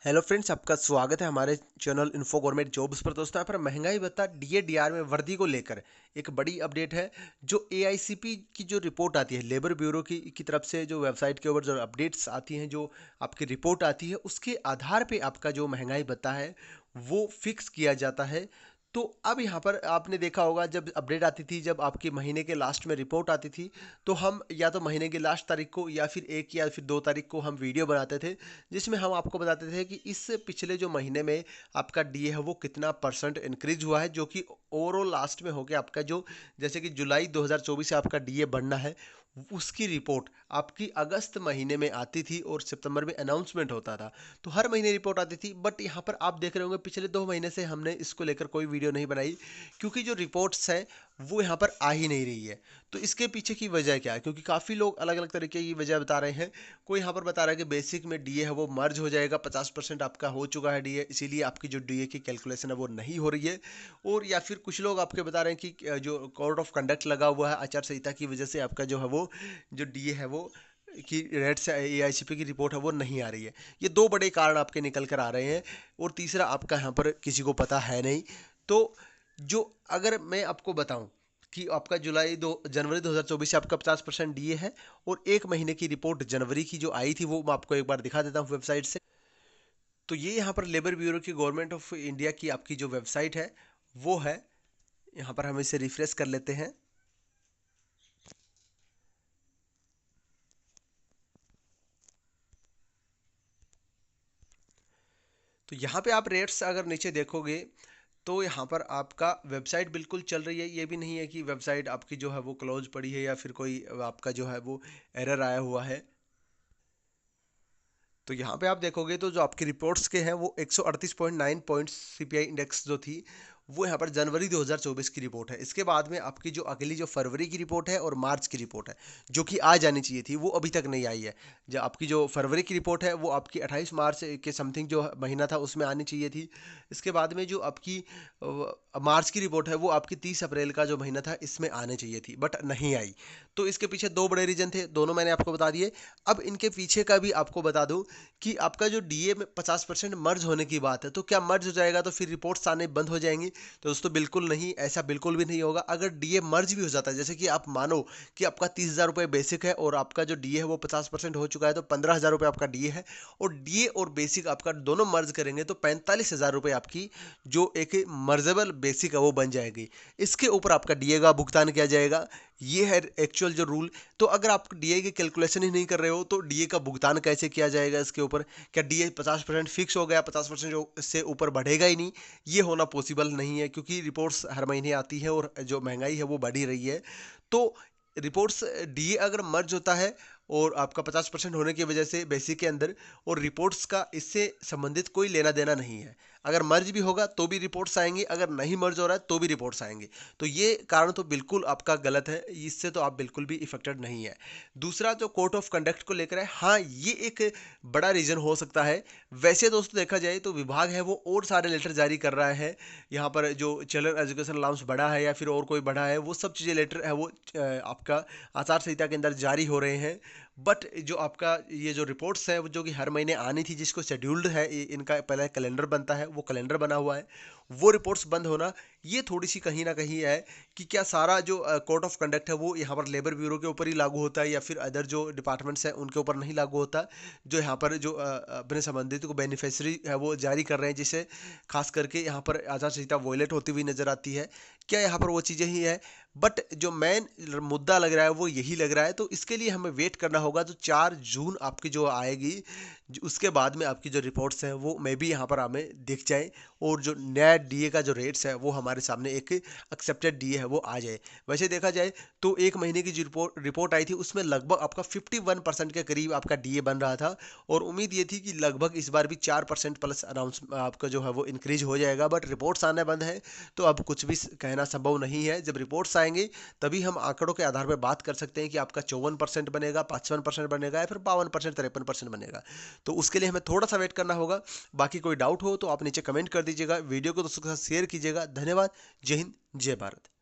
Hello friends, आपका स्वागत है हमारे चैनल इन्फो गवर्नमेंट जॉब्स पर। दोस्तों, यहाँ पर महंगाई भत्ता डीए डीआर में वर्दी को लेकर एक बड़ी अपडेट है। जो एआईसीपी की जो रिपोर्ट आती है लेबर ब्यूरो की तरफ से, जो वेबसाइट के ऊपर जो अपडेट्स आती हैं, जो आपकी रिपोर्ट आती है, उसके आधार पे आपका जो महंगाई भत्ता है वो फिक्स किया जाता है। तो अब यहाँ पर आपने देखा होगा, जब अपडेट आती थी, जब आपके महीने के लास्ट में रिपोर्ट आती थी, तो हम या तो महीने के लास्ट तारीख को या फिर 1 या फिर 2 तारीख को हम वीडियो बनाते थे, जिसमें हम आपको बताते थे कि इस पिछले जो महीने में आपका डीए है वो कितना परसेंट इंक्रीज हुआ है, जो कि ओवरऑल लास्ट में हो गया आपका, जो जैसे कि जुलाई 2024 से आपका डीए बढ़ना है, उसकी रिपोर्ट आपकी अगस्त महीने में आती थी और सितंबर में अनाउंसमेंट होता था। तो हर महीने रिपोर्ट आती थी, बट यहाँ पर आप देख रहे होंगे पिछले 2 महीने से हमने इसको लेकर कोई वीडियो नहीं बनाई, क्योंकि जो रिपोर्ट्स हैं वो यहाँ पर आ ही नहीं रही है। तो इसके पीछे की वजह क्या है? क्योंकि काफ़ी लोग अलग अलग तरीके की वजह बता रहे हैं। कोई यहाँ पर बता रहा है कि बेसिक में डीए है वो मर्ज हो जाएगा, 50% आपका हो चुका है डीए, इसीलिए आपकी जो डीए की कैलकुलेशन है वो नहीं हो रही है। और या फिर कुछ लोग आपके बता रहे हैं कि जो कोड ऑफ कंडक्ट लगा हुआ है आचार संहिता की वजह से, आपका जो है वो जो डीए है वो की रेट से एआईसीपी की रिपोर्ट है वो नहीं आ रही है। ये दो बड़े कारण आपके निकल कर आ रहे हैं, और तीसरा आपका यहाँ पर किसी को पता है नहीं। तो जो अगर मैं आपको बताऊं कि आपका जनवरी 2024 से आपका 50% डीए है, और 1 महीने की रिपोर्ट जनवरी की जो आई थी वो मैं आपको एक बार दिखा देता हूँ वेबसाइट से। तो ये यहाँ पर लेबर ब्यूरो की, गवर्नमेंट ऑफ इंडिया की आपकी जो वेबसाइट है वो है। यहाँ पर हम इसे रिफ्रेश कर लेते हैं। तो यहाँ पे आप रेट्स अगर नीचे देखोगे, तो यहाँ पर आपका वेबसाइट बिल्कुल चल रही है। ये भी नहीं है कि वेबसाइट आपकी जो है वो क्लोज पड़ी है या फिर कोई आपका जो है वो एरर आया हुआ है। तो यहाँ पे आप देखोगे तो जो आपकी रिपोर्ट्स के हैं वो 138.9 पॉइंट्स सीपीआई इंडेक्स जो थी, वो यहाँ पर जनवरी 2024 की रिपोर्ट है। इसके बाद में आपकी जो अगली जो फरवरी की रिपोर्ट है और मार्च की रिपोर्ट है, जो कि आ जानी चाहिए थी, वो अभी तक नहीं आई है। जो आपकी जो फरवरी की रिपोर्ट है वो आपकी 28 मार्च के समथिंग जो महीना था उसमें आनी चाहिए थी। इसके बाद में जो आपकी मार्च की रिपोर्ट है वो आपकी 30 अप्रैल का जो महीना था इसमें आने चाहिए थी, बट नहीं आई। तो इसके पीछे दो बड़े रीजन थे, दोनों मैंने आपको बता दिए। अब इनके पीछे का भी आपको बता दूं कि आपका जो डीए में 50% मर्ज होने की बात है, तो क्या मर्ज हो जाएगा तो फिर रिपोर्ट्स आने बंद हो जाएंगी? तो दोस्तों बिल्कुल नहीं, ऐसा बिल्कुल भी नहीं होगा। अगर डीए मर्ज भी हो जाता है, जैसे कि आप मानो कि आपका 30,000 रुपये बेसिक है और आपका जो डीए है वो 50% हो चुका है, तो 15,000 रुपये आपका डीए है, और डीए और बेसिक आपका दोनों मर्ज करेंगे तो 45,000 रुपये आपकी जो एक मर्जेबल बेसिक है वो बन जाएगी। इसके ऊपर आपका डीए का भुगतान किया जाएगा। ये है एक्चुअल जो रूल। तो अगर आप डीए की कैलकुलेशन ही नहीं कर रहे हो तो डीए का भुगतान कैसे किया जाएगा इसके ऊपर? क्या डीए 50% फिक्स हो गया, 50% से ऊपर बढ़ेगा ही नहीं? ये होना पॉसिबल नहीं है, क्योंकि रिपोर्ट्स हर महीने आती है और जो महंगाई है वो बढ़ी रही है। तो रिपोर्ट्स डीए अगर मर्ज होता है और आपका 50% होने की वजह से बेसिक के अंदर, और रिपोर्ट्स का इससे संबंधित कोई लेना देना नहीं है। अगर मर्ज भी होगा तो भी रिपोर्ट्स आएंगे, अगर नहीं मर्ज हो रहा है तो भी रिपोर्ट्स आएंगे। तो ये कारण तो बिल्कुल आपका गलत है, इससे तो आप बिल्कुल भी इफेक्टेड नहीं है। दूसरा जो कोड ऑफ कंडक्ट को लेकर है, हाँ ये एक बड़ा रीजन हो सकता है। वैसे दोस्तों देखा जाए तो विभाग है वो और सारे लेटर जारी कर रहा है। यहाँ पर जो चिल्ड्रन एजुकेशन अलाउंस बढ़ा है या फिर और कोई बढ़ा है, वो सब चीज़ें लेटर है वो आपका आचार संहिता के अंदर जारी हो रहे हैं। बट जो आपका ये जो रिपोर्ट्स है वो जो कि हर महीने आनी थी, जिसको शेड्यूल्ड है, इनका पहले कैलेंडर बनता है, वो कैलेंडर बना हुआ है, वो रिपोर्ट्स बंद होना, ये थोड़ी सी कहीं ना कहीं है कि क्या सारा जो कोड ऑफ कंडक्ट है वो यहाँ पर लेबर ब्यूरो के ऊपर ही लागू होता है या फिर अदर जो डिपार्टमेंट्स हैं उनके ऊपर नहीं लागू होता, जो यहाँ पर जो अपने संबंधित को बेनिफिशरी है वो जारी कर रहे हैं, जिसे खास करके यहाँ पर आचार संहिता वॉयलेट होती हुई नजर आती है। क्या यहाँ पर वो चीज़ें ही है? बट जो मेन मुद्दा लग रहा है वो यही लग रहा है। तो इसके लिए हमें वेट करना होगा। तो 4 जून आपकी जो आएगी, उसके बाद में आपकी जो रिपोर्ट्स हैं वो मे भी यहाँ पर हमें दिख जाए, और जो नया डीए का जो रेट्स है वो हमारे सामने एक एक्सेप्टेड डीए है वो आ जाए। वैसे देखा जाए तो 1 महीने की जो रिपोर्ट आई थी उसमें लगभग आपका 51% के करीब आपका डीए बन रहा था, और उम्मीद ये थी कि लगभग इस बार भी 4% प्लस अनाउंस आपका जो है वो इंक्रीज हो जाएगा। बट रिपोर्ट्स आने बंद है, तो अब कुछ भी कहना संभव नहीं है। जब रिपोर्ट्स आएंगे तभी हम आंकड़ों के आधार पर बात कर सकते हैं कि आपका 54% बनेगा, 55% बनेगा, या फिर 52%, 53% बनेगा। तो उसके लिए हमें थोड़ा सा वेट करना होगा। बाकी कोई डाउट हो तो आप नीचे कमेंट कर दीजिएगा, वीडियो को दोस्तों के साथ शेयर कीजिएगा। धन्यवाद। जय हिंद, जय भारत।